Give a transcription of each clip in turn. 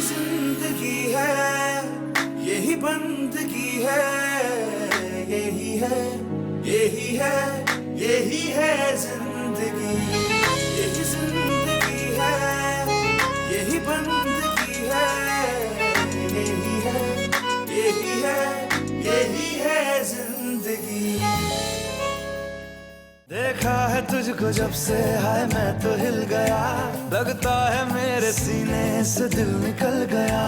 जिंदगी है, यही बंदगी है, यही है, यही है, यही है जिंदगी, यही जिंदगी है, यही बंदगी है, यही है, यही है, यही है जिंदगी। देखा है तुझको जब से हाय मैं तो हिल गया, लगता है मेरे सीने से दिल निकल गया।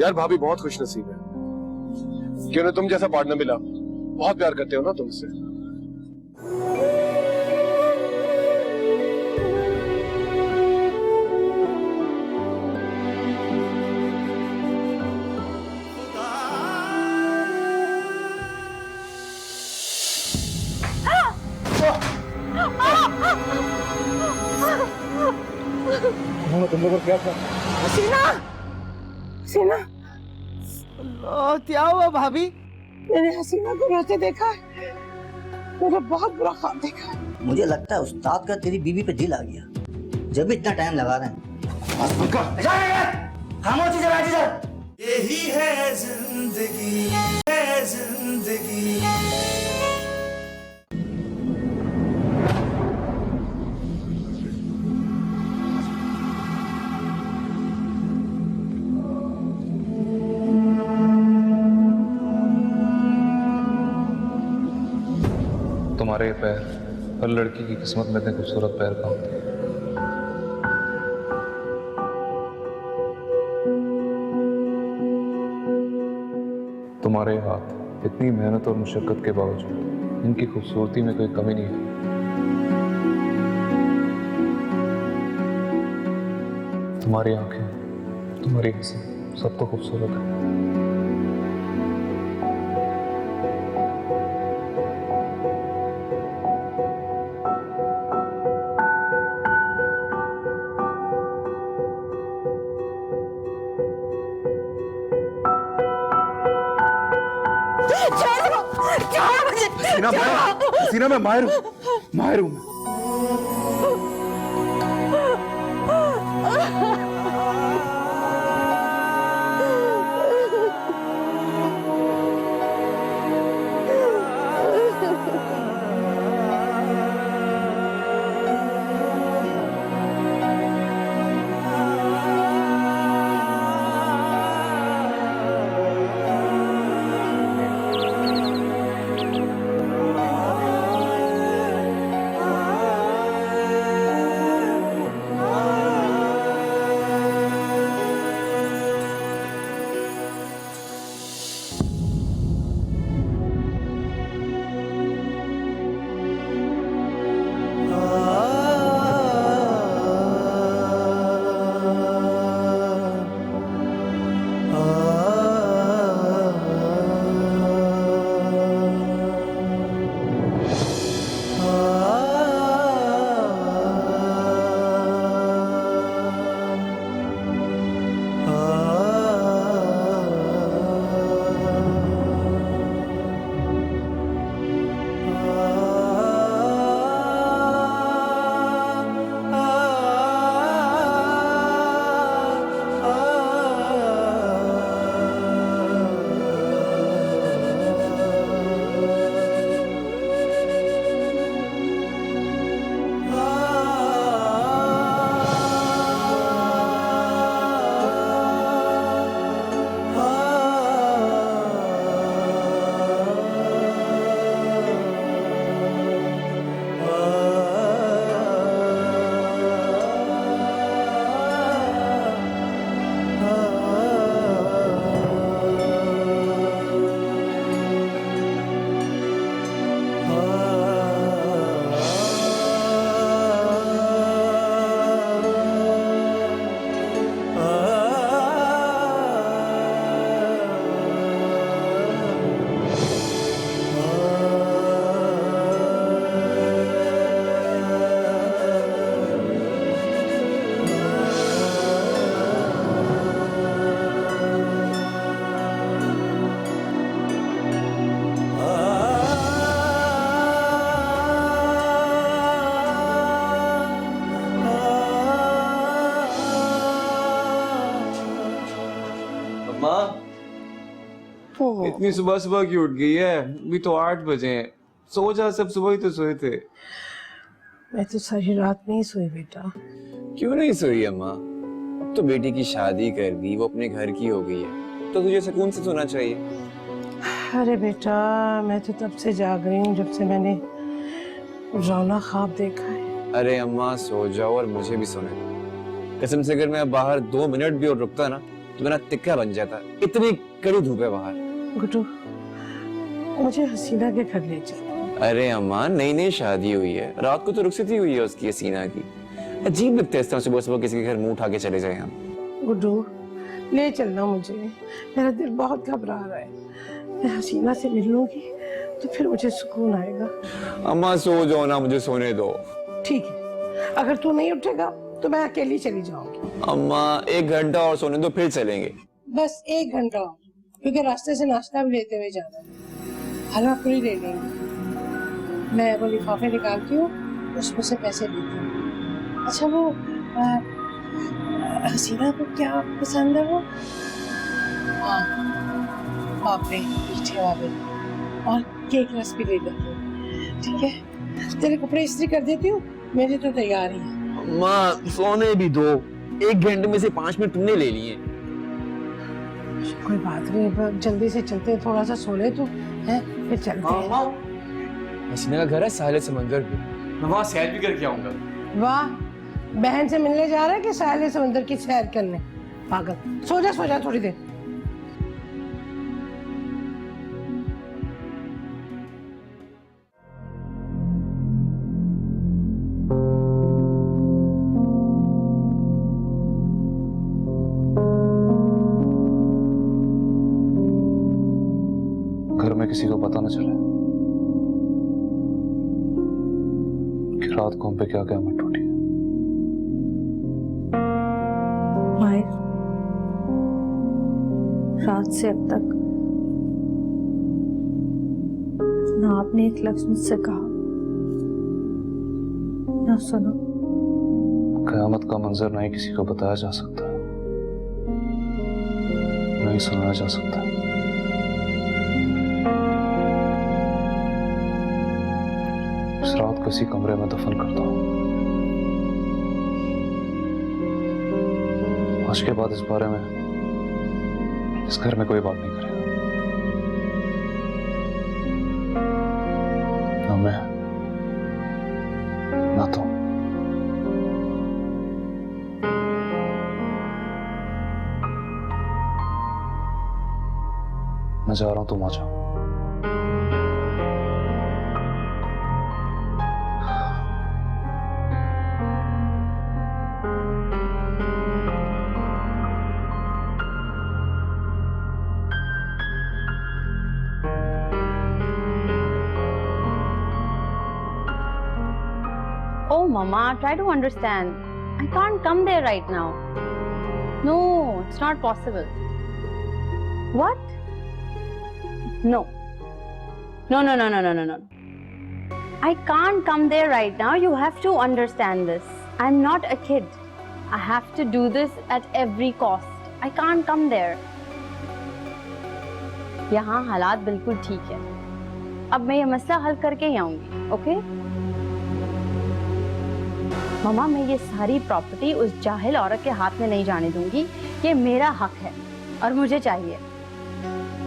यार भाभी बहुत खुशनसीब है कि उन्हें तुम जैसा पार्टनर मिला। बहुत प्यार करते हो ना तुमसे। तुम लोगों को क्या था? हसीना, हसीना, अल्लाह, क्या हुआ भाभी? मैंने हसीना को रोते देखा है। मैंने बहुत बुरा ख्वाब देखा है। मुझे लगता है उस्ताद का तेरी बीवी पे दिल आ गया, जब भी इतना टाइम लगा रहे हैं। खामोशी से बैठी जा। यही है जिंदगी, है जिंदगी। तुम्हारे ये पैर, हर लड़की की किस्मत में इतने खूबसूरत पैर कहाँ होते हैं। तुम्हारे हाथ, इतनी मेहनत और मुशक्कत के बावजूद इनकी खूबसूरती में कोई कमी नहीं है। तुम्हारी आंखें, तुम्हारी हंसी, सब तो खूबसूरत है। हसीना मैं माहिर हूँ, माहिर हूँ। माँ इतनी सुबह सुबह क्यों उठ गई है? अभी तो 8 बजे हैं। सो जा, सब सुबह ही तो सोए थे। मैं तो सारी रात नहीं सोई बेटा। क्यों नहीं सोई है माँ? अब तो बेटी की शादी कर दी, वो अपने घर की हो गई है, तो तुझे सुकून से सोना चाहिए। अरे बेटा, मैं तो तब से जाग रही हूँ जब से मैंने रौना ख्वाब देखा है। अरे अम्मा सो जाओ और मुझे भी सोने दो। कसम से अगर मैं बाहर 2 मिनट भी और रुकता ना तो मेरा तिक्का बन जाता। इतनी कड़ी धूप है बाहर। गुड्डू, मुझे हसीना के घर ले चल। अरे अम्मा नई नई शादी हुई है, रात को तो रुखसती हुई है उसकी हसीना की। अजीब लगता है इस तरह सुबह सुबह किसी के घर मुंह उठा के चले जाए हम। गुड्डू, ले चलना मुझे, मेरा दिल बहुत घबरा रहा है। मैं हसीना से मिल लूंगी तो फिर मुझे सुकून आएगा। अम्मा सो जाओ ना, मुझे सोने दो। ठीक है, अगर तू नहीं उठेगा तो मैं अकेली चली जाऊंगी। अम्मा 1 घंटा और सोने दो, फिर चलेंगे। बस 1 घंटा और, क्योंकि रास्ते से नाश्ता भी लेते हुए जाना है। हलवा पूरी ले लेंगे। मैं वो लिफाफे निकालती हूँ, उसमें से पैसे देती हूँ। अच्छा वो हसीना को क्या पसंद है? वो हाँ, पापे मीठे वाले और केक रस भी ले लेंगे। ठीक है, तेरे कपड़े इस्त्री कर देती हूँ, मेरे तो तैयार ही हैं। अम्मा सोने भी दो। 1 घंटे में से 5 मिनट तुमने ले लिए। कोई बात नहीं, जल्दी से चलते हैं, थोड़ा सा सो ले तू, है फिर चलते हैं। हसीना का घर है साहिल समंदर पे, मैं वहाँ सैर भी करके आऊंगा। वाह, बहन से मिलने जा रहा है कि साहिल समंदर की सैर करने? पागल, सो जा थोड़ी देर। घर में किसी को पता न चले कि रात को हम पे क्या क्या मत टूटी। माहिर, रात से अब तक ना आपने एक लफ्ज मुझसे कहा, ना सुना। कयामत का मंजर नहीं किसी को बताया जा सकता, नहीं सुनाया जा सकता। इस रात को इसी कमरे में दफन करता हूं। आज के बाद इस बारे में इस घर में कोई बात नहीं करेगा। ना मैं, ना तुम। मैं जा रहा हूं, तुम आ जाओ। Oh, Mama, try to understand. I can't come there right now. No, it's not possible. What? No. No. I can't come there right now. You have to understand this. I'm not a kid. I have to do this at every cost. I can't come there. यहाँ हालात बिल्कुल ठीक है। अब मैं ये मसला हल करके ही आऊंगी, ओके? मम्मा, मैं ये सारी प्रॉपर्टी उस जाहिल औरत के हाथ में नहीं जाने दूंगी। ये मेरा हक है और मुझे चाहिए।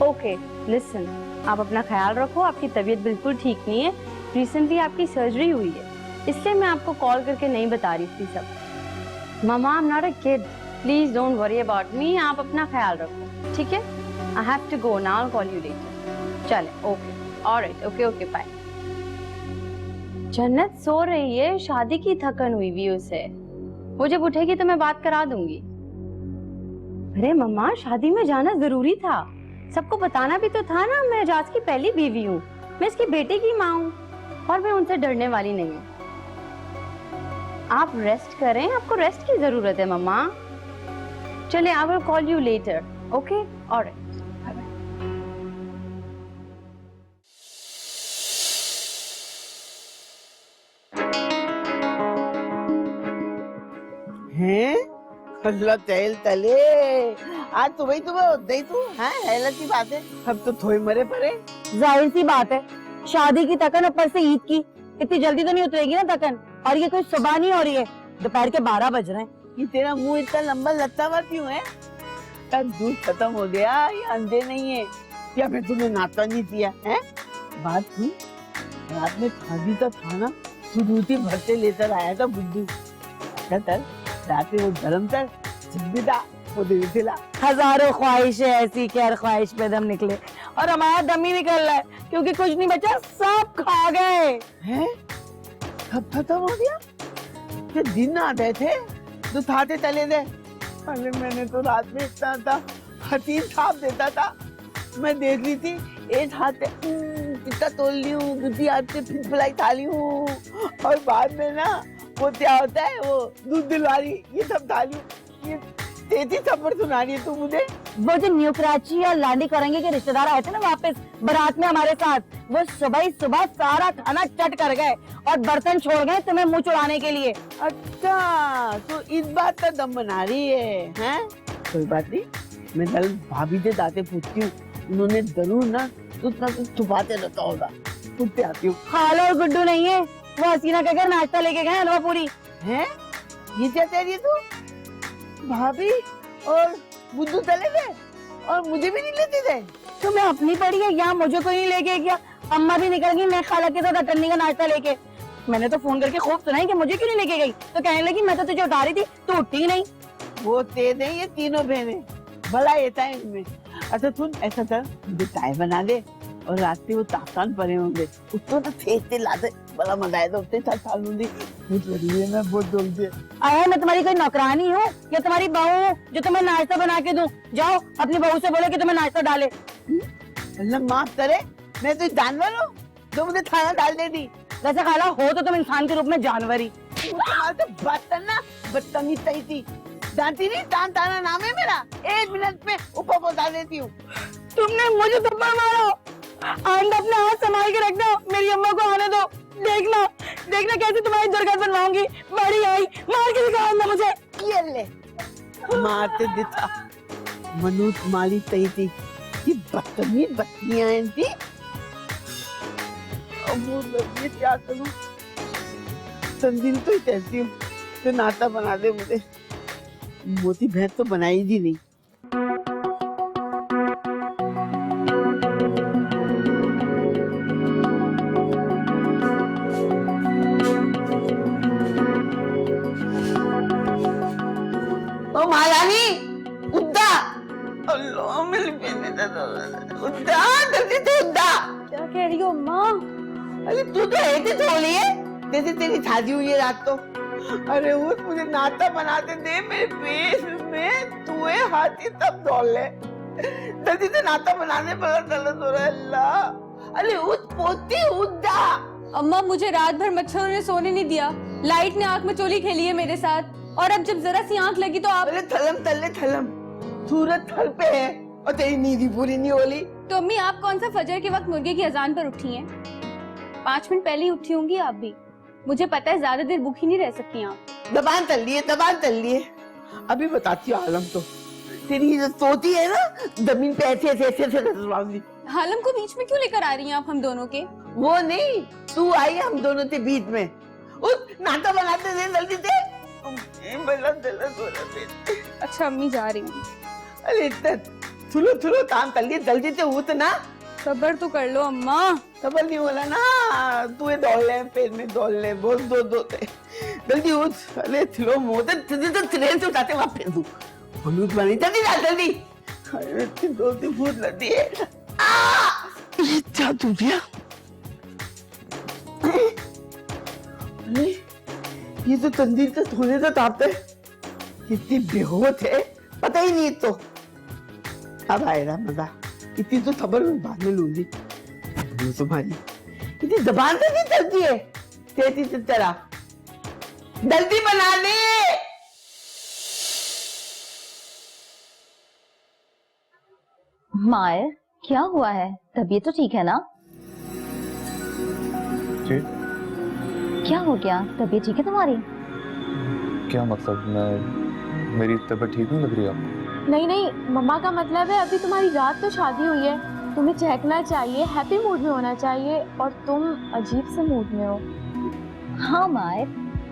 ओके, लिसन, आप अपना ख्याल रखो। आपकी तबीयत बिल्कुल ठीक नहीं है। रिसेंटली आपकी सर्जरी हुई है, इसलिए मैं आपको कॉल करके नहीं बता रही थी सब। मम्मा, I am not a kid. Please don't worry about me. आप अपना ख्याल रखो, ठीक है? I have to go now, call you later. चले, okay, alright, okay, bye. Jannat सो रही है, शादी की थकन हुई भी उसे। वो जब उठेगी तो मैं बात करा दूंगी। अरे मम्मा, शादी में जाना जरूरी था। सबको बताना भी तो था ना, मैं एजाज की पहली बीवी हूँ, मैं इसकी बेटे की माँ हूँ और मैं उनसे डरने वाली नहीं हूँ। आप रेस्ट करें, आपको रेस्ट की जरूरत है मम्मा। चले, I will call you letter, okay? Alright. हैं? अल्लाह तेल तले आज तुम्हें होते ही तू है हैलत की बात है। अब तो थोड़े मरे पड़े। जाहिर सी बात है, शादी की तकन ऊपर से ईद की, इतनी जल्दी तो नहीं उतरेगी ना तकन। और ये कोई सुबह नहीं हो रही है, दोपहर के 12 बज रहे हैं। ये तेरा मुंह इतना लंबा लत्ता हुआ क्यों है? तब दूध खत्म हो गया, ये अंधे नहीं है या फिर तूने नाश्ता नहीं किया है? बात सुन, रात में खादी तो था ना, तू दूधी भरते लेकर आया था बुद्धू। रात में वो गरम तर था वो दे दिला। हजारों ख्वाहिशें ऐसी कि हर ख्वाहिश पे दम निकले, और हमारा दम ही निकल रहा है क्योंकि कुछ नहीं बचा, सब खा गए हैं। कब खत्म हो गया? ये दिन आ गए थे तो थाते तले दे। अरे मैंने तो रात में इतना था हसीन छाप देता था, मैं देख ली थी एक हाथ कितना तोल ली हूँ, दूसरी हाथ से फिर फुलाई थाली हूँ, और बाद में ना वो क्या होता है वो दूध दिलवारी ये सब थाली ये तेजी थप्पड़ सुना रही है तू मुझे। वो जो न्यू कराची और लांडी करेंगे के रिश्तेदार आए थे ना वापस बारात में हमारे साथ, वो सुबह ही सुबह सारा खाना चट कर गए और बर्तन छोड़ गए तुम्हें मुंह चुराने के लिए। अच्छा तो इस बात का दम बना रही है? कोई बात नहीं, मैं कल भाभी से दाते पूछती हूँ, उन्होंने जरूर ना उतना तो छुपाते रहता होगा। पूछते आती हूँ। खाला और गुड्डू नहीं है, वो हसीना के घर नाश्ता लेके गए हलवा पूरी है। ये क्या कह रही है तू? भाभी और बुद्धू चले गए और मुझे भी नहीं लेते थे। तुम्हें अपनी पड़ी है या मुझे कोई नहीं लेके गया? अम्मा भी निकल गई, मैं खाला के साथ अटन्नी का नाश्ता लेके। मैंने तो फोन करके खूब सुनाई कि मुझे क्यों नहीं लेके गई, तो कहने लगी मैं तो तुझे उठा रही थी, तू उठी नहीं। वो तेज है ये तीनों बहनें, भला येता है इनमें। अच्छा सुन, ऐसा कर मुझे चाय बना दे और रात में वो तासान पड़े होंगे उसको तो फेंकते लाते, बड़ा मजा आएगा उससे साथ खा लूंगी। भूख लगी है ना बहुत जल्दी। आया मैं तुम्हारी कोई नौकरानी हूँ या तुम्हारी बहू हूँ जो तुम्हें नाश्ता बना के दूं? जाओ अपनी बहू से बोलो कि तुम्हें नाश्ता डाले। अल्लाह माफ करे, मैं तो जानवर हूँ जो मुझे खाना डाल दे दी। वैसे खाला हो तो तुम इंसान के रूप में जानवर ही। तुम्हारे से बात करना बदतमीज सही थी, जानती नहीं जान ताना नाम है मेरा, 1 मिनट में ऊपर पहुंचा देती हूँ। तुमने मुझे थप्पड़ मारा, आइंदा अपने हाथ संभाल के रखना, मेरी अम्मा को आने दो। देखना देखना कैसे तुम्हारी दुर्गत बनवाऊंगी, बड़ी आई मार के दिखाऊंगा मुझे। ये ले मारते दिखा, मनुष्य मारी सही थी, ये बदतमीज बच्चियां हैं थी। अब वो लगी क्या करूं, संदिल तो ही कहती हूँ तो नाता बना दे मुझे, मोती भैंस तो बनाई थी नहीं। ओ महारानी उद्दा, अल्लाह मेरी बेटी उद्दा, जल्दी से उद्दा। क्या कह रही हो माँ? अरे तू तो ऐसे थोड़ी है जैसे तेरी शादी हुई है रात को। अरे उस मुझे नाश्ता बनाते दे, मेरे पेट में तू हाथी तब दौड़ ले, जल्दी से नाश्ता बनाने पर गलत हो रहा है। अल्लाह अरे उस पोती उद्दा। अम्मा मुझे रात भर मच्छरों ने सोने नहीं दिया, लाइट ने आंख में चोली खेली है मेरे साथ, और अब जब जरा सी आंख लगी तो आप। अरे थलम तल्ले थलम, सूरज थल पे है और तेरी नींद पूरी नहीं होली। तो अम्मी आप कौन सा फजर के वक्त मुर्गे की अजान पर उठी हैं? 5 मिनट पहले ही उठी होंगी आप भी, मुझे पता है ज्यादा देर भूखी नहीं रह सकती आप। दबान तल लिए। अभी बताती हूँ आलम, तो तेरी जो सोती है ना जमीन पे ऐसे ऐसे ऐसे ऐसे। हालम को बीच में क्यों लेकर आ रही हैं आप हम दोनों के? वो नहीं, तू आई हम दोनों के बीच में। उस नाश्ता बनाते दे जल्दी से। अच्छा अम्मी जा रही हूँ। अरे इतना थुलो काम कर लिए, जल्दी से उठ ना। सब्र तो कर लो अम्मा। सबर नहीं बोला ना, तू ये दौड़ ले, पेट में दौड़ ले, बहुत दो जल्दी उठ। अरे थुलो मोते तो ट्रेन से उठाते वापस तू हलूत बनी, जल्दी जा जल्दी। अरे इतनी दोस्ती भूत लगती है। क्या तू दिया? अरे ये तो तंदीर का धोने का ताप है, कितनी बेहोश है पता ही नहीं। तो अब आएगा मजा, इतनी तो खबर मैं बाद में लूंगी। तुम्हारी इतनी जबान से नहीं चलती है, तेजी से चला, जल्दी बना ले। मायर क्या हुआ है, तबीयत तो ठीक है ना? जी क्या हो गया, तबीयत ठीक है तुम्हारी? क्या मतलब? मैं मेरी तबीयत ठीक नहीं लग रही आपको? नहीं नहीं, मम्मा का मतलब है अभी तुम्हारी रात तो शादी हुई है, तुम्हें चहकना चाहिए, हैप्पी मूड में होना चाहिए, और तुम अजीब से मूड में हो। हाँ मायर,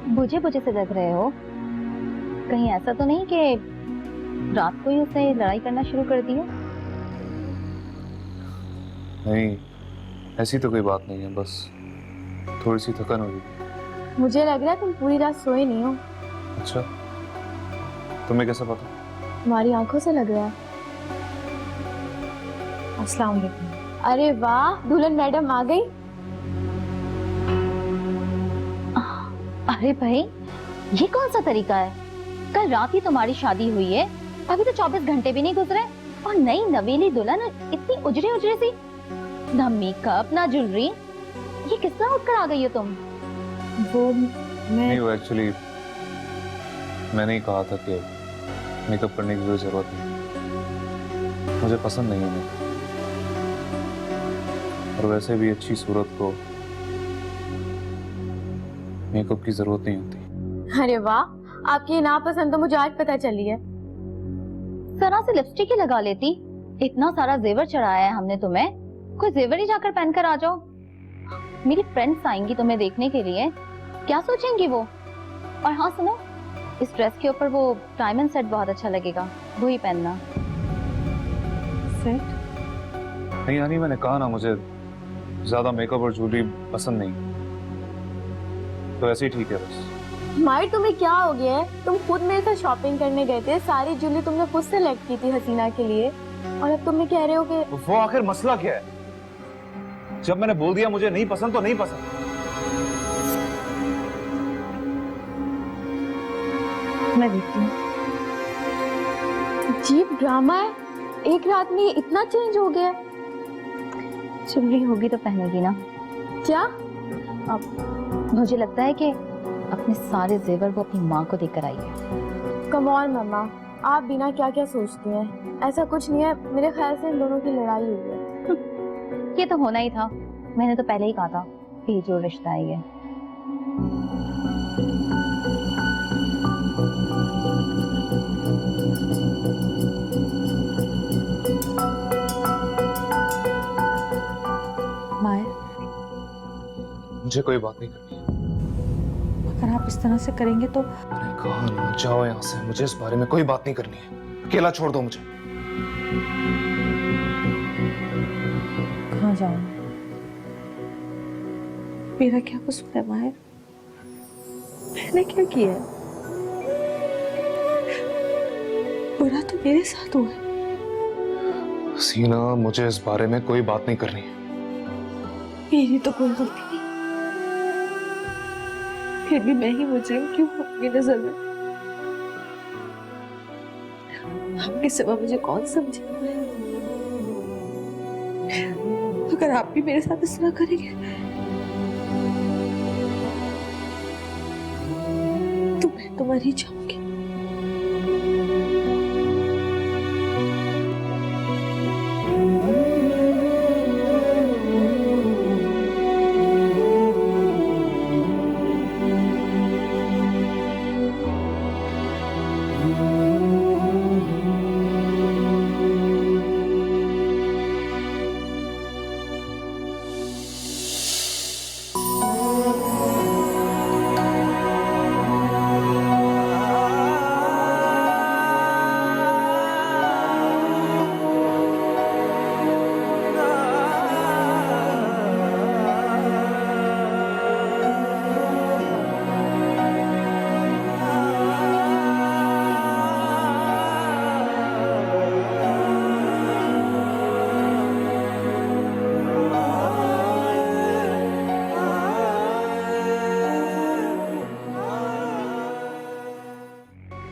बुझे बुझे से लग रहे हो। कहीं ऐसा तो नहीं कि रात को ही उसने लड़ाई करना शुरू कर दी है? नहीं, ऐसी तो कोई बात नहीं है, बस थोड़ी सी थकान हो गई। मुझे लग रहा है तुम पूरी रात सोए नहीं हो। अच्छा, तुम्हें कैसा पता? तुम्हारी आंखों से लग रहा है। अस्सलाम वालेकुम। अरे वाह, दुल्हन मैडम आ गई। अरे भाई, ये कौन सा तरीका है? कल रात ही तुम्हारी शादी हुई है, अभी तो 24 घंटे भी नहीं गुजरे, और नई नवेली दुल्हन इतनी उजरे उजरे सी, ना मेकअप ना ज्वेलरी। ये किस तरह उठकर आ गई हो तुम? वो नहीं, वो एक्चुअली मैंने ही कहा था कि मेकअप करने की कोई जरूरत नहीं, मुझे पसंद नहीं है मेकअप, और वैसे भी अच्छी सूरत को मेकअप की जरूरत नहीं होती। अरे वाह, आपकी ये नापसंद तो मुझे आज पता चली है। जरा से लिपस्टिक ही लगा लेती। इतना सारा जेवर चढ़ाया है हमने तुम्हें, कोई जेवर ही जाकर पहनकर आ जाओ। मेरी फ्रेंड्स आएंगी तुम्हें देखने के लिए, क्या सोचेंगी वो? और हाँ सुनो, इस ड्रेस के ऊपर वो डायमंड सेट बहुत अच्छा लगेगा, वो ही पहनना। सेट? नहीं यानी मैंने कहा ना, मुझे ज्यादा मेकअप और ज्वेलरी पसंद नहीं, तो ऐसे ही ठीक है बस। मायर, तुम्हें क्या हो गया है? तुम खुद मेरे साथ शॉपिंग करने गए थे, सारी ज्वेलरी तुमने खुद सेलेक्ट की थी हसीना के लिए, और अब तुम कह रहे हो कि वो आखिर मसला क्या है? जब मैंने बोल दिया मुझे नहीं पसंद तो नहीं पसंद। मैं देखती हूँ। अजीब ड्रामा है, एक रात में ये इतना चेंज हो गया। ज्वेलरी होगी तो पहनेगी ना। क्या? अब मुझे लगता है कि अपने सारे जेवर वो अपनी माँ को देकर आई है। कम ऑन मम्मा, आप बिना क्या क्या सोचती हैं? ऐसा कुछ नहीं है, मेरे ख्याल से इन दोनों की लड़ाई हुई है। ये तो होना ही था, मैंने तो पहले ही कहा था कि ये जो रिश्ता है ये। मायर, मुझे कोई बात नहीं करनी है। अगर आप इस तरह से करेंगे तो मैंने कहा ना, जाओ यहाँ से, मुझे इस बारे में कोई बात नहीं करनी है, अकेला छोड़ दो मुझे। कहाँ जाऊँ? मेरा क्या कसूर है मायर? मैंने क्या किया है? बुरा तो मेरे साथ हुआ है। सीना, मुझे इस बारे में कोई बात नहीं करनी है। मेरी तो कोई गलती नहीं, फिर भी मैं ही मुजरिम क्यों हूँ आपकी नजर में? आपके सिवा मुझे कौन समझेगा? अगर आप भी मेरे साथ इस तरह करेंगे तो मैं तो मर ही जाऊंगी।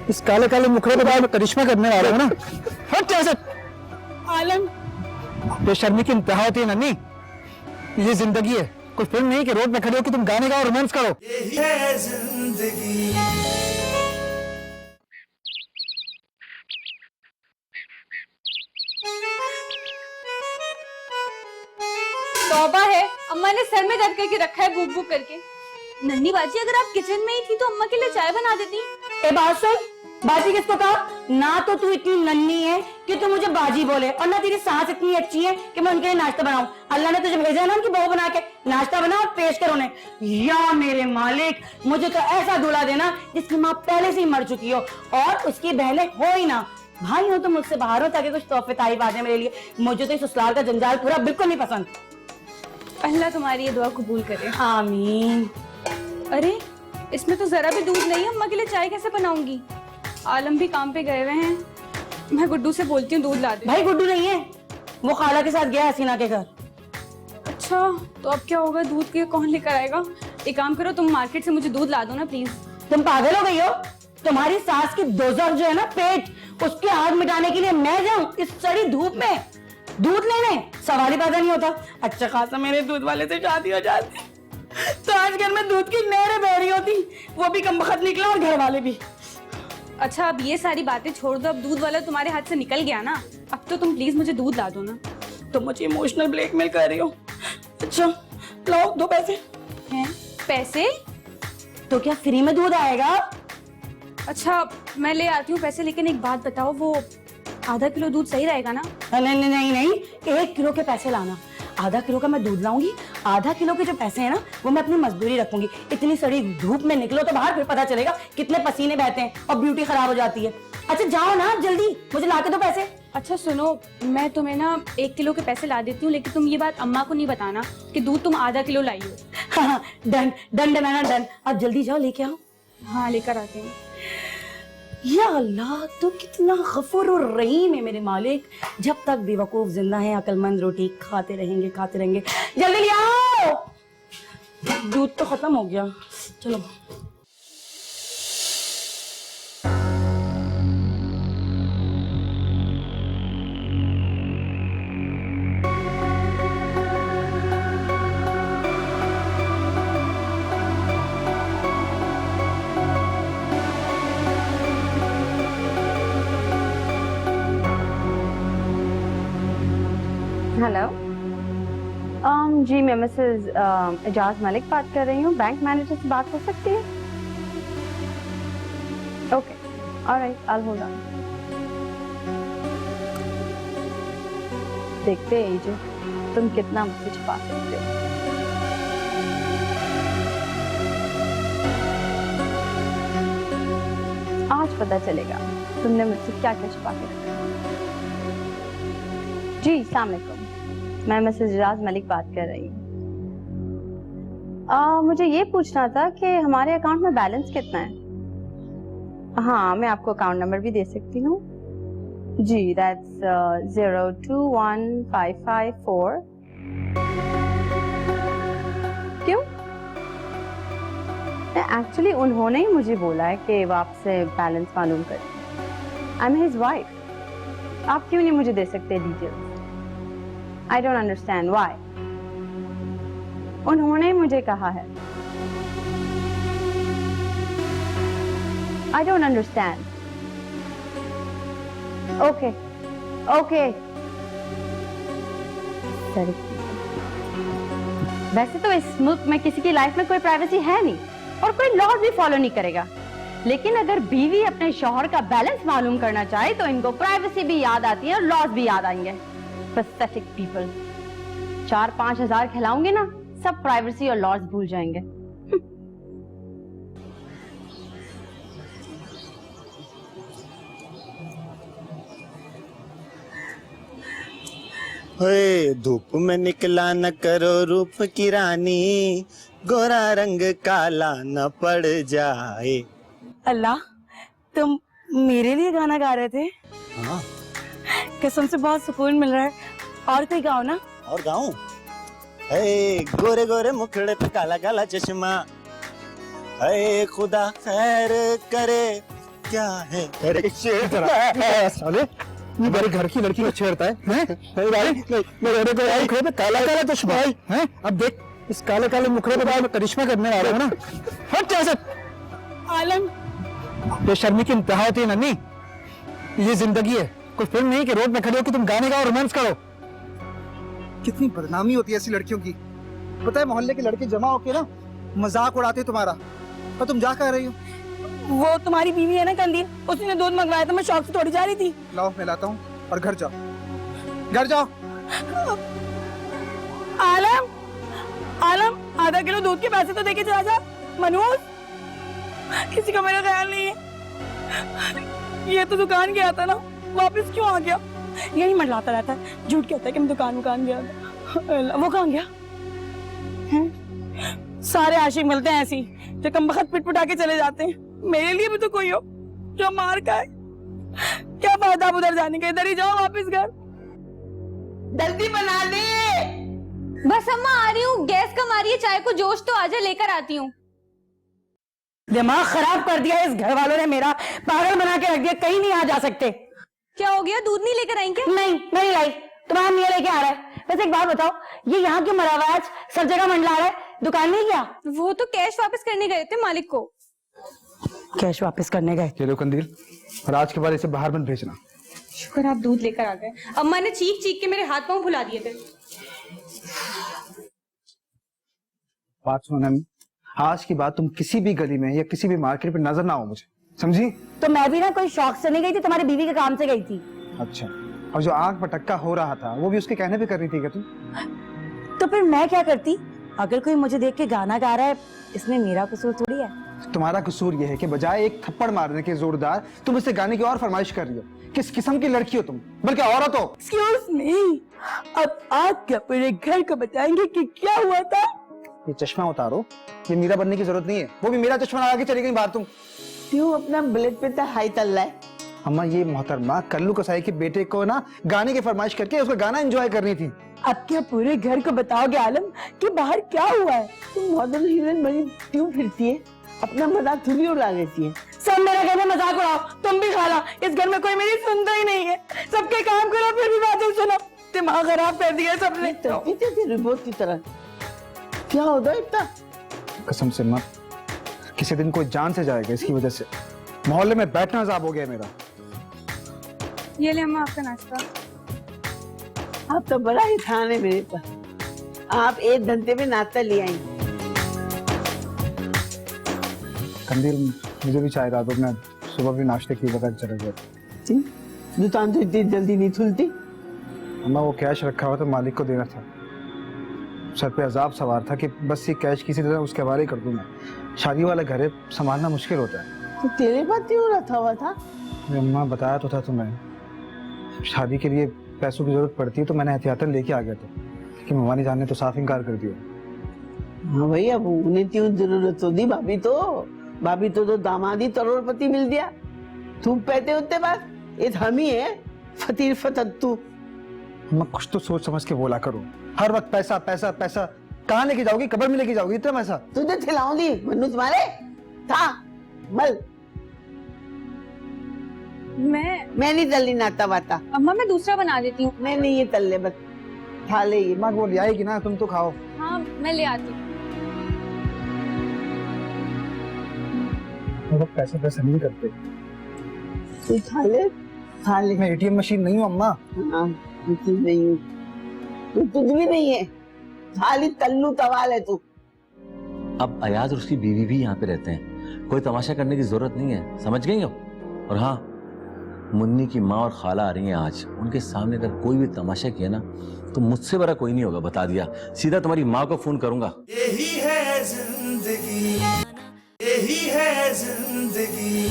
इस काले काले मुखड़े के बारे में करिश्मा करने वाले हो ना? हट यहाँ से। आलम, बेशर्मी की इंतहा होती है नन्ही। ये जिंदगी है, कोई फिल्म नहीं कि रोड पे खड़े हो कि तुम गाने गाओ, रोमांस करो। ये जिंदगी। तौबा है, अम्मा ने सर में दर्द करके रखा है भूख भूख करके। नन्ही बाजी, अगर आप किचन में ही थी तो अम्मा के लिए चाय बना देती। ए बात सुन, बाजी किसको कहा? ना तो तू इतनी नन्ही है कि तू मुझे बाजी बोले, और ना तेरी सांस इतनी अच्छी है कि मैं उनके लिए नाश्ता बनाऊं। अल्लाह ने तुझे भेजा है ना उनकी बहू बना के, नाश्ता बना और पेश कर उन्हें। या मेरे मालिक, मुझे तो ऐसा दूल्हा देना जिसकी माँ पहले से ही मर चुकी हो और उसकी बहनें हो ही ना। भाई हो तो मुझसे बाहर हो ताकि कुछ तोहफे तारीफ आ जाए मेरे लिए। मुझे तो इस ससुराल का जंजाल पूरा बिल्कुल नहीं पसंद। अल्लाह तुम्हारी ये दुआ कबूल करे। आमीन। अरे इसमें तो जरा भी दूध नहीं है, अम्मा के लिए चाय कैसे बनाऊंगी? आलम भी काम पे गए हुए हैं, मैं गुड्डू से बोलती हूँ दूध ला दे। भाई गुड्डू नहीं है, वो खाला के साथ गया हसीना के घर। अच्छा तो अब क्या होगा? दूध के कौन लेकर आएगा? एक काम करो, तुम मार्केट से मुझे दूध ला दो ना प्लीज। तुम पागल हो गई हो? तुम्हारी सास की दोजख जो है ना पेट, उसके आग मिटाने के लिए मैं जाऊं इस सड़ी धूप में दूध लेने? सवाल ही पैदा नहीं होता। अच्छा खासा मेरे दूध वाले से शादी हो जाती तो आज घर में दूध की नहरें बह रही होती, वो भी कमबख्त निकला और घर वाले भी। अच्छा अब ये सारी बातें छोड़ दो, अब दूध वाला तुम्हारे हाथ से निकल गया ना, अब तो तुम प्लीज मुझे दूध ला दो ना। तुम मुझे इमोशनल ब्लैकमेल कर रही हो। अच्छा लाओ, दो पैसे हैं? पैसे? तो क्या फ्री में दूध आएगा? अच्छा मैं ले आती हूँ पैसे, लेकिन एक बात बताओ, वो आधा किलो दूध सही रहेगा ना? नहीं नहीं नहीं नहीं, 1 किलो के पैसे लाना। आधा किलो का मैं दूध लाऊंगी, आधा किलो के जो पैसे हैं ना वो मैं अपनी मजदूरी रखूंगी। इतनी सड़ी धूप में निकलो तो बाहर, फिर पता चलेगा कितने पसीने बहते हैं और ब्यूटी खराब हो जाती है। अच्छा जाओ ना जल्दी, मुझे ला के दो पैसे। अच्छा सुनो, मैं तुम्हें ना 1 किलो के पैसे ला देती हूँ, लेकिन तुम ये बात अम्मा को नहीं बताना कि दूध तुम आधा किलो लाई हो। हाँ डन डन डन है ना, डन। अब जल्दी जाओ लेके आओ। हाँ लेकर आती हूँ। या अल्लाह, तो कितना गफूर और रहीम है मेरे मालिक। जब तक बेवकूफ जिंदा है अकलमंद रोटी खाते रहेंगे खाते रहेंगे। जल्दी ले आओ, दूध तो खत्म हो गया। चलो हेलो। जी मैं मिसेस एजाज मलिक बात कर रही हूँ, बैंक मैनेजर से बात हो सकती है? Okay alright, I hold on. देखते हैं जो तुम कितना मुझसे छुपा सकते हो। आज पता चलेगा तुमने मुझसे क्या क्या छुपा के रखा। जी अस्सलाम वालेकुम, मैं मिसेस एजाज मलिक बात कर रही हूँ। मुझे ये पूछना था कि हमारे अकाउंट में बैलेंस कितना है? हाँ मैं आपको अकाउंट नंबर भी दे सकती हूँ। जी दैट्स 021554। क्यों? एक्चुअली उन्होंने ही मुझे बोला है कि वो आपसे बैलेंस मालूम करें। I am his wife. आप क्यों नहीं मुझे दे सकते details? I don't understand why. उन्होंने मुझे कहा है। I don't understand. Okay okay. वैसे तो इस मुल्क में किसी की लाइफ में कोई प्राइवेसी है नहीं और कोई लॉज भी फॉलो नहीं करेगा, लेकिन अगर बीवी अपने शौहर का बैलेंस मालूम करना चाहे तो इनको प्राइवेसी भी याद आती है और लॉज भी याद आएंगे। Pathetic people. 4-5 हजार खिलाऊंगे ना, सब प्राइवेसी और लॉज भूल जाएंगे। धूप में निकला न करो रूप की रानी, गोरा रंग काला न पड़ जाए। अल्लाह, तुम मेरे लिए गाना गा रहे थे? हाँ। कसम से बहुत सुकून मिल रहा है। और कोई गाओ ना। और गाऊं? गोरे गोरे मुखड़े पे काला काला चश्मा, खुदा खैर करे, क्या है करे साले, ये मेरे घर की लड़की को छेड़ता है, मेरे काला काला चश्मा है। अब देख इस काले काले मुखड़े पे मैं करिश्मा करने वाला हूँ ना। हट जा। आलम, बेशर्मी की इंतहा होती है नन्ही। ये जिंदगी है, कोई फिल्म नहीं कि रोड में खड़े हो कि तुम गाने गाओ, रोमांस करो। कितनी बदनामी होती है ऐसी लड़कियों की। पता है मोहल्ले के लड़के जमा होके ना मजाक उड़ाते तुम्हारा, और तुम जा कर रही हो। वो तुम्हारी बीवी है ना कंदील, उसने दूध मंगवाया था, मैं शौक से थोड़ी जा रही थी। लाओ मैं लाता हूँ और घर जाओ, घर जाओ। आलम, आलम, आधा किलो दूध के पैसे तो देके चला जा। मनोज, किसी का मेरा ख्याल नहीं है। ये तो दुकान गया था ना, वापस क्यों आ गया? यही मंडलाता रहता है, झूठ कहता है कि मैं दुकान गया था। वो कहाँ गया? सारे आशिक मिलते हैं ऐसी जो कम वक्त पिटपिटा के चले जाते हैं। मेरे लिए भी तो कोई हो जो मार खाए। क्या फायदा अब उधर जाने का, इधर ही जाओ वापस घर। जल्दी बना दे। बस अम्मा आ रही हूँ, गैस कम आ रही है, चाय को जोश तो आजा, लेकर आती हूँ। दिमाग खराब कर दिया इस घर वालों ने मेरा, पागल बना के रख दिया, कहीं नहीं आ जा सकते। क्या हो गया, दूध नहीं लेकर आई क्या? नहीं लाई, तुम्हारा मियां लेके आ रहा है। वैसे एक बात बताओ, ये यहाँ क्यों मरा हुआ है? आज सब जगह मंडला रहा है, दुकान नहीं गया? वो तो कैश वापस करने गए थे मालिक को। कैश वापस करने गए? चलो कंदील, और आज के बाद इसे बाहर मत भेजना। शुक्र आप दूध लेकर आ गए। अम्मा ने चीख चीख के मेरे हाथ पांव फुला दिए थे। बात सुनना, आज की बात तुम किसी भी गली में या किसी भी मार्केट में नजर ना आओ मुझे, समझी? तो मैं भी ना कोई शौक से नहीं गई थी, तुम्हारी बीवी के काम से गई थी। अच्छा, और जो आंख पटक्का हो रहा था वो भी उसके कहने पे कर रही थी क्या तुम? तो फिर मैं क्या करती? अगर कोई मुझे देख के गाना गा रहा है, इसमें मेरा कसूर थोड़ी है। तुम्हारा कसूर ये है कि बजाय एक थप्पड़ मारने के जोरदार, तुम इससे गाने की और फरमाइश कर रही हो। किस किस्म की लड़की हो तुम, बल्कि औरत हो। एक्सक्यूज मी, अब आप क्या पूरे घर को बताएंगे कि क्या हुआ था? ये चश्मा उतारो, ये मीरा बनने की जरूरत नहीं है। वो भी मेरा चश्मा लगा के चली गई बाहर। तुम क्यों अपना ब्लड प्रेशर हाई चल रहा है? अम्मा, ये मोहतरमा कल्लू कसाई के बेटे को ना गाने की फरमाइश करके उसका गाना एंजॉय करनी थी। अब क्या पूरे घर को बताओगे आलम कि बाहर क्या हुआ है? तुम मॉडल हीरोइन बनी क्यों फिरती है? अपना मजाक थोड़ी उड़ा लेती है। सब मेरे घर में मजाक उड़ाओ, तुम भी खाला। इस घर में कोई मेरी सुनता ही नहीं है, सबके काम करो फिर भी बातें सुनो। दिमाग खराब कर दिया सबने। रिपोर्ट की तरह क्या होता है इतना? कसम से मत, किसी दिन कोई जान से जाएगा इसकी वजह से। मोहल्ले में बैठना अजाब हो गया मेरा। ये ले अम्मा आपका नाश्ता। आप तो बड़ा ही ध्यान है मेरे पर। आप 1 घंटे में नाश्ता ले आई। कंदील, मुझे भी चाय ला दो, मैं सुबह भी नाश्ते की बगैर चले गया। दुकान तो इतनी जल्दी नहीं खुलती। अम्मा, वो कैश रखा हुआ था, मालिक को देना था। सर पे अजाब सवार था कि बस ये कैश किसी तरह उसके हवाले कर दूं मैं। शादी वाला घर है, संभालना मुश्किल होता है। तो तेरे पास क्यों रखा हुआ था? अम्मा, बताया तो था तुम्हें, शादी के लिए पैसों की जरूरत पड़ती है तो मैंने एहतियातन लेके आ गया था, लेकिन मवानी जान ने तो साफ इनकार कर दिया। हाँ भैया, उन्हें क्यों जरूरत होती? भाभी तो दामादी करोड़पति मिल दिया। तुम पैसे होते पास, ये हम ही है फतीर फतत्तू। अम्मा, कुछ तो सोच समझ के बोला करो। हर वक्त पैसा पैसा पैसा, कहाँ लेके जाओगी? कब्र में लेके जाओगी इतना पैसा? तुझे खिलाऊंगी मन्नू तुम्हारे था बल। मैं नहीं तल्ली नाता वाता। अम्मा मैं दूसरा बना देती हूँ। नहीं ये तल्ले बस खा ले। ये अम्मा, वो ले आएगी ना, तुम तो खाओ। हाँ मैं ले आती हूँ। पैसे पैसे नहीं करते। तू खा ले। मैं एटीएम मशीन नहीं हूँ अम्मा। हाँ, नहीं हूँ, तू कुछ भी नहीं है, खाली तल्लू तवाल है तू। अब अयाज और उसकी बीवी भी यहाँ पे रहते हैं, कोई तमाशा करने की जरूरत नहीं है, समझ गई हो? और हाँ, मुन्नी की माँ और खाला आ रही हैं आज, उनके सामने अगर कोई भी तमाशा किया ना तो मुझसे बड़ा कोई नहीं होगा, बता दिया। सीधा तुम्हारी माँ को फोन करूंगा। यही है जिंदगी, यही है जिंदगी।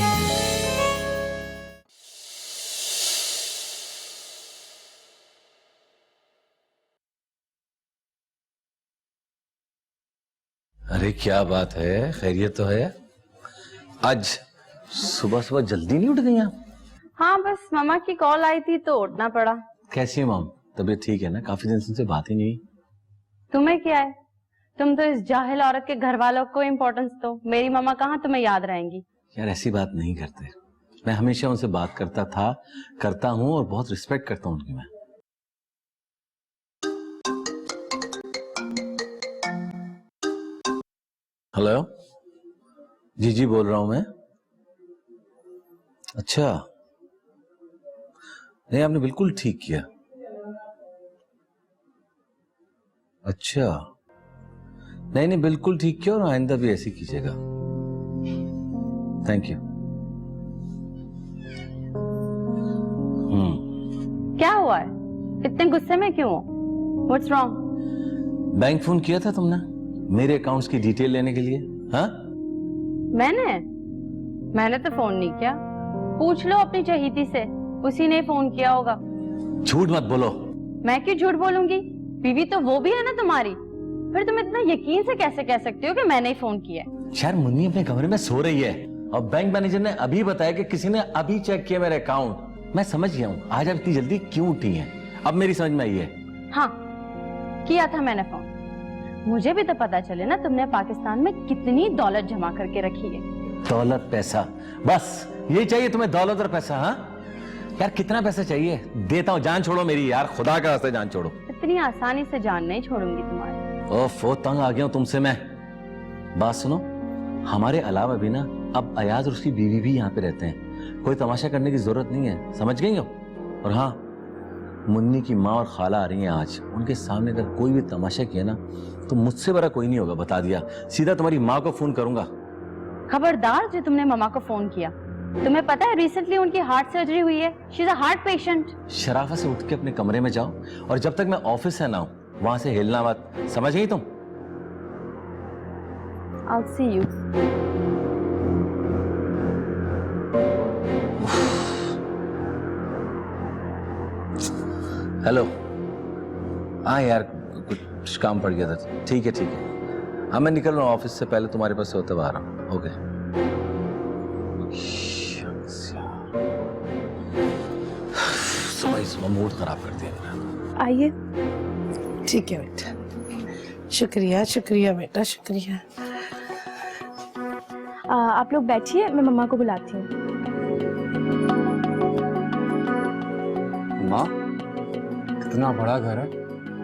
अरे क्या बात है, खैरियत तो है? आज सुबह सुबह जल्दी नहीं उठ गई आप? हाँ बस मामा की कॉल आई थी तो उठना पड़ा। कैसी है मॉम? तबीयत ठीक है ना? काफी दिन से बात ही नहीं। तुम्हें क्या है, तुम तो इस जाहिल औरत के घर वालों को इम्पोर्टेंस दो, मेरी मामा कहाँ तुम्हें याद रहेंगी। यार ऐसी बात नहीं करते, मैं हमेशा उनसे बात करता था, करता हूँ और बहुत रिस्पेक्ट करता हूँ उनकी मैं। हेलो जी बोल रहा हूं मैं। अच्छा, नहीं आपने बिल्कुल ठीक किया। अच्छा, नहीं बिल्कुल ठीक किया और आइंदा भी ऐसे कीजिएगा। Thank you. क्या हुआ है? इतने गुस्से में क्यों हो? What's wrong? बैंक फोन किया था तुमने मेरे अकाउंट्स की डिटेल लेने के लिए? हाँ? मैंने तो फोन नहीं किया। पूछ लो अपनी चहेती से, उसी ने फोन किया होगा। झूठ मत बोलो। मैं क्यों झूठ बोलूंगी? बीवी तो वो भी है ना तुम्हारी। फिर तुम इतना यकीन से कैसे कह सकते हो कि मैंने ही फोन किया है? शायद मुन्नी अपने कमरे में सो रही है और बैंक मैनेजर ने अभी बताया कि किसी ने अभी चेक किया मेरे अकाउंट। मैं समझ गया हूँ आज आप इतनी जल्दी क्यों उठी हैं। अब मेरी समझ में आई है। हाँ, किया था मैंने फोन। मुझे भी तो पता चले ना तुमने पाकिस्तान में कितनी दौलत जमा करके रखी है। दौलत पैसा, बस यही चाहिए तुम्हें, दौलत और पैसा? हाँ यार कितना पैसा चाहिए? देता हूँ, जान छोड़ो मेरी यार, खुदा का वास्ते जान छोड़ो। इतनी आसानी से जान नहीं छोड़ूंगी तुम्हारी। ओफो, तंग आ गया हूँ तुमसे मैं। बात सुनो, हमारे अलावा भी ना अब अयाज और उसकी बीवी भी यहाँ पे रहते हैं। कोई तमाशा करने की जरूरत नहीं है, समझ गई हो? और हाँ, मुन्नी की माँ और खाला आ रही हैं आज। उनके सामने अगर कोई भी तमाशा किया ना तो मुझसे बड़ा कोई नहीं होगा, बता दिया। सीधा तुम्हारी माँ को फोन करूंगा। खबरदार जो तुमने मम्मा को फोन किया। तुम्हें पता है रिसेंटली उनकी हार्ट सर्जरी हुई है। She is a heart patient. शराफत से उठ के अपने कमरे में जाओ और जब तक मैं ऑफिस से ना हूं वहां से हिलना मत, समझ गई तुम? I'll see you. हेलो। हाँ यार कुछ काम पड़ गया था। ठीक है ठीक है, हाँ मैं निकल रहा हूँ ऑफिस से पहले, तुम्हारे पास से होते हुए आ रहा हूँ। ओके। सुबह मूड खराब कर दिया मेरा। आइए। ठीक है बेटा, शुक्रिया शुक्रिया बेटा, शुक्रिया। आप लोग बैठिए, मैं मम्मा को बुलाती हूँ। माँ, कितना बड़ा घर है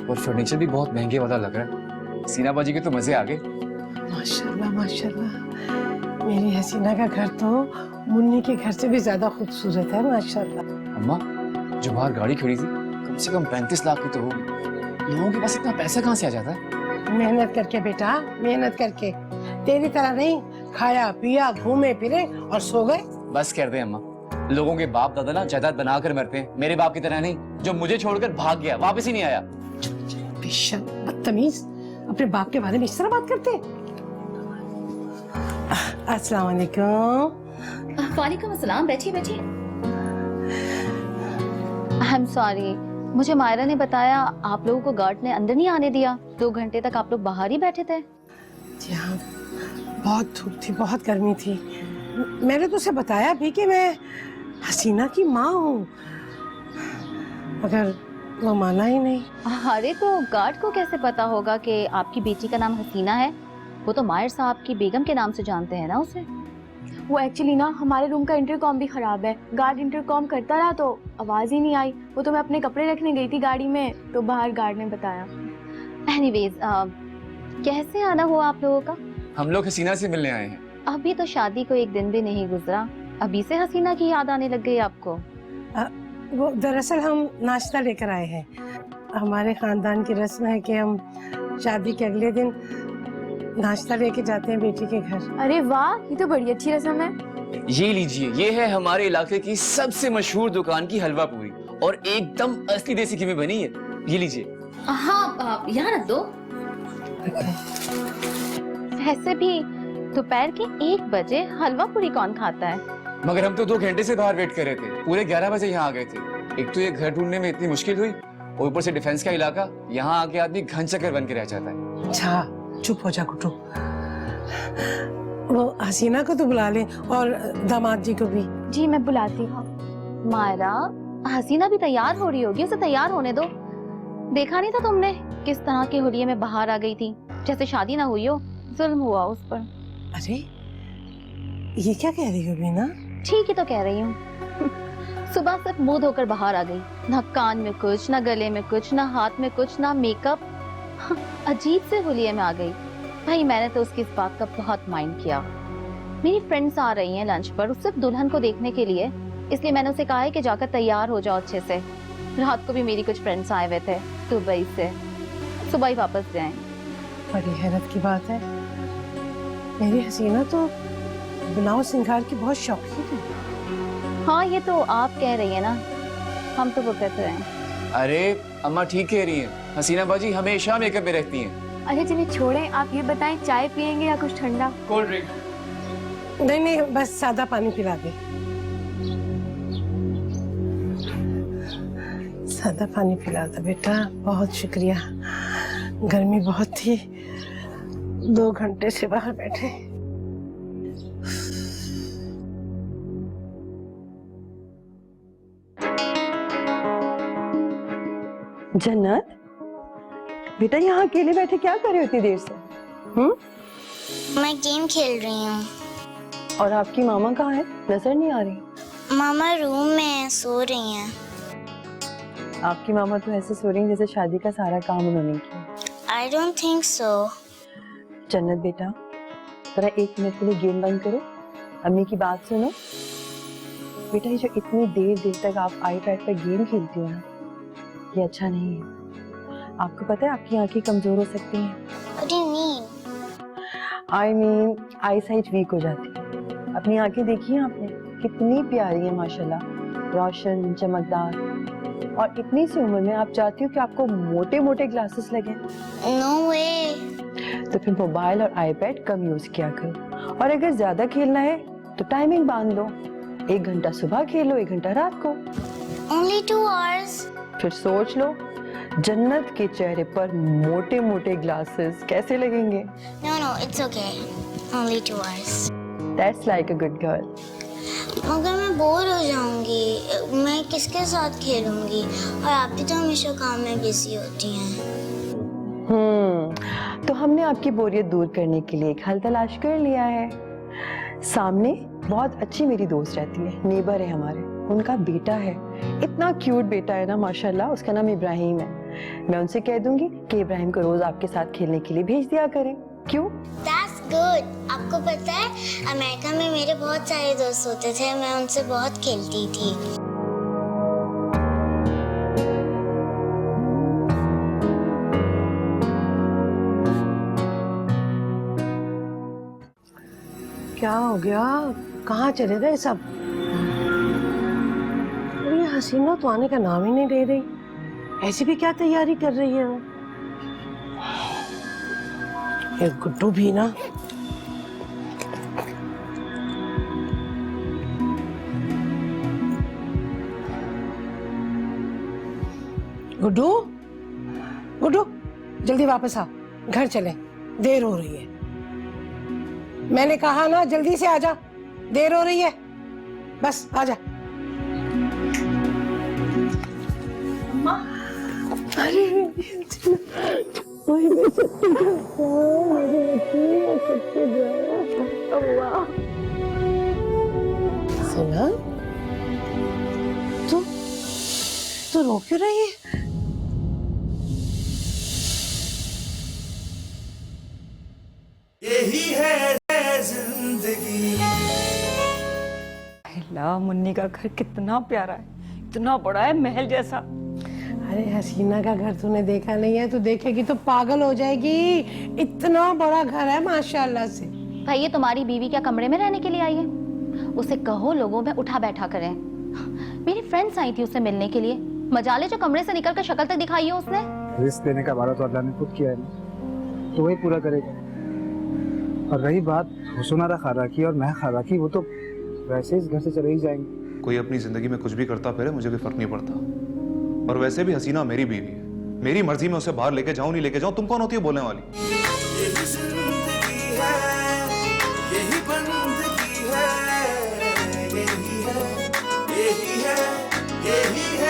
और फर्नीचर भी बहुत महंगे वाला लग रहा है। सीना बाजी के तो मजे आ गए। माशाल्लाह माशाल्लाह, मेरी हसीना का घर तो मुन्नी के घर से भी ज्यादा खूबसूरत है माशाल्लाह। अम्मा, जो बाहर गाड़ी खड़ी थी कम से कम 35 लाख की तो होगी। लोगों के पास इतना पैसा कहाँ से आ जाता है? मेहनत करके बेटा, मेहनत करके। तेरी तरह नहीं, खाया पिया घूमे फिरे और सो गए। बस कर दे अम्मा, लोगों के बाप दादा ना जायदाद बनाकर मरते हैं, मेरे बाप की तरह नहीं जो मुझे छोड़कर भाग गया, वापस ही नहीं आया। बेशर्म, बदतमीज, अपने बाप के बारे में इस तरह बात करते। अस्सलाम वालेकुम। वालेकुम अस्सलाम, बैठिए बैठिए। आई एम सॉरी, मुझे मायरा ने बताया आप लोगों को गार्ड ने अंदर नहीं आने दिया। 2 घंटे तक आप लोग बाहर ही बैठे थे। जी हाँ, बहुत धूप थी, बहुत गर्मी थी। मैंने तो उसे बताया भी कि मैं हसीना की माँ हूँ, मगर वो माना ही नहीं। अरे तो गार्ड को कैसे पता होगा कि आपकी बेटी का नाम हसीना है? वो तो मायर साहब की बेगम के नाम से जानते हैं ना उसे। वो एक्चुअली ना हमारे रूम का इंटरकॉम भी खराब है। गार्ड इंटरकॉम करता रहा तो आवाज ही नहीं आई। वो तो मैं अपने कपड़े रखने गई थी गाड़ी में, तो बाहर गार्ड ने बताया। एनीवेज, कैसे आना हुआ आप लोगों का? हम लोग हसीना से मिलने आए हैं। अभी तो शादी को 1 दिन भी नहीं गुजरा, अभी से हसीना की याद आने लग गई आपको? वो दरअसल हम नाश्ता लेकर आए हैं। हमारे खानदान की रस्म है कि हम शादी के अगले दिन नाश्ता लेके जाते हैं बेटी के घर। अरे वाह, ये तो बड़ी अच्छी रस्म है। ये लीजिए, ये है हमारे इलाके की सबसे मशहूर दुकान की हलवा पूरी और एकदम असली देसी घी में बनी है। ये लीजिए। हाँ, यहाँ रख दो। वैसे भी दोपहर के 1 बजे हलवा पूरी कौन खाता है? मगर हम तो 2 घंटे से बाहर वेट कर रहे थे, पूरे 11 बजे यहाँ आ गए थे। एक तो ये घर ढूंढने में इतनी मुश्किल हुई और ऊपर से डिफेंस का इलाका, यहाँ आके आदमी घन चक्कर बन के रह जाता है। अच्छा चुप हो जा गुड्डू, वो हसीना को तो बुला ले और दामाद जी को भी। जी मैं बुलाती हूँ। मायरा, हसीना भी तैयार हो रही होगी, उसे तैयार होने दो। देखा नहीं था तुमने किस तरह के हुलिये में बाहर आ गई थी, जैसे शादी ना हुई हो, जुल्म हुआ उस पर। अरे ये क्या कह रही हो बीना? ठीक ही तो कह रही हूँ। सुबह सिर्फ मुंह धोकर बाहर आ गई, ना कान में कुछ, ना गले में कुछ, ना हाथ में कुछ, ना मेकअप। अजीब से हुलिये में आ गई। भाई मैंने तो उसकी इस बात का बहुत माइंड किया। मेरी फ्रेंड्स आ रही हैं लंच पर, सिर्फ दुल्हन को देखने के लिए, इसलिए मैंने उसे कहा है कि जाकर तैयार हो जाओ अच्छे से। रात को भी मेरी कुछ फ्रेंड्स आए हुए थे दुबई से, सुबह ही वापस गए। बड़ी हैरत की बात है, मेरी हसीना तो बिलाव सिंगार की बहुत शौकीन है। हाँ ये तो आप कह रही है ना, हम तो वो कहते हैं। अरे अम्मा ठीक कह रही हैं, हसीना बाजी हमेशा मेकअप में रहती हैं। अच्छा चलिए छोड़ें, आप ये बताएं चाय पियेंगे या कुछ ठंडा? Cold drink. नहीं नहीं, बस सादा पानी पिला दे। सादा पानी पिला दो बेटा, बहुत शुक्रिया। गर्मी बहुत थी, 2 घंटे से बाहर बैठे। जन्नत बेटा, यहाँ अकेले बैठे क्या कर रहे हो इतनी देर से? मैं गेम खेल रही हूँ। और आपकी मामा कहाँ है? नजर नहीं आ रही। मामा रूम में सो रही हैं। आपकी मामा तो ऐसे सो रही हैं जैसे शादी का सारा काम उन्होंने किया। I don't think so. जन्नत बेटा, जरा 1 मिनट के लिए गेम बंद करो, अम्मी की बात सुनो। बेटा, ये जो इतनी देर तक आप आईपैड पर गेम खेलती हो ना, ये अच्छा नहीं है। आपको पता है आपकी आंखें कमजोर हो सकती हैं। What do you mean? I mean, eyesight weak हो जाती है। अपनी आंखें देखी हैं आपने, कितनी प्यारी है माशाल्लाह, रोशन, चमकदार। और इतनी सी उम्र में आप चाहती हो कि आपको मोटे मोटे ग्लासेस लगे? No way. तो फिर मोबाइल और आईपैड कम यूज किया करो। और अगर ज्यादा खेलना है तो टाइमिंग बांध लो, 1 घंटा सुबह खेलो, 1 घंटा रात को। Only 2 hours. फिर सोच लो, जन्नत के चेहरे पर मोटे मोटे ग्लासेस कैसे लगेंगे? No, it's okay. Only 2 hours. That's like a good girl. मगर मैं बोर हो जाऊंगी, मैं किसके साथ खेलूंगी? और आप भी तो हमेशा काम में बिजी होती हैं। तो हमने आपकी बोरियत दूर करने के लिए एक हल तलाश कर लिया है। सामने बहुत अच्छी मेरी दोस्त रहती है, नेबर है हमारे, उनका बेटा है, इतना क्यूट बेटा है ना माशाल्लाह, उसका नाम इब्राहिम है। मैं उनसे कह दूंगी कि इब्राहिम को रोज आपके साथ खेलने के लिए भेज दिया करें। क्यों? That's good. आपको पता है अमेरिका में मेरे बहुत सारे दोस्त होते थे, मैं उनसे बहुत खेलती थी। क्या हो गया? कहाँ चले गए सब? और ये हसीना तो आने का नाम ही नहीं ले रही। ऐसी भी क्या तैयारी कर रही है वो? ये गुड्डू भी ना। गुड्डू, गुड्डू, जल्दी वापस आ, घर चले, देर हो रही है। मैंने कहा ना जल्दी से आजा, देर हो रही है, बस आजा। अरे सुना, तू रो क्यों रही है? यही है जिंदगी। ला, मुन्नी का घर कितना प्यारा है, इतना बड़ा है, महल जैसा। अरे हसीना का घर तूने देखा नहीं है, तू देखेगी तो पागल हो जाएगी, इतना बड़ा घर है माशाल्लाह से। भाई ये तुम्हारी बीवी क्या कमरे में रहने के लिए आई है? उसे कहो लोगों में उठा बैठा करें। मेरी फ्रेंड्स आई थी उससे मिलने के लिए, मजाले जो कमरे से निकलकर शक्ल तक दिखाई है उसने। रिस्क देने का वादा तो अल्लाह ने खुद किया है ना, तो वही पूरा करेगा। और रही बात हुसैना खारा की और मैं खारा की, वो तो वैसे इस घर से चले ही जाएंगे। कोई अपनी जिंदगी में कुछ भी करता फिरे, मुझे कोई फर्क नहीं पड़ता। और वैसे भी हसीना मेरी बीवी है, मेरी मर्जी में उसे बाहर लेके जाऊं नहीं लेके जाऊं, तुम कौन होती है बोलने वाली? यही जिंदगी है, यही बंदगी है, यही है, यही है, यही है।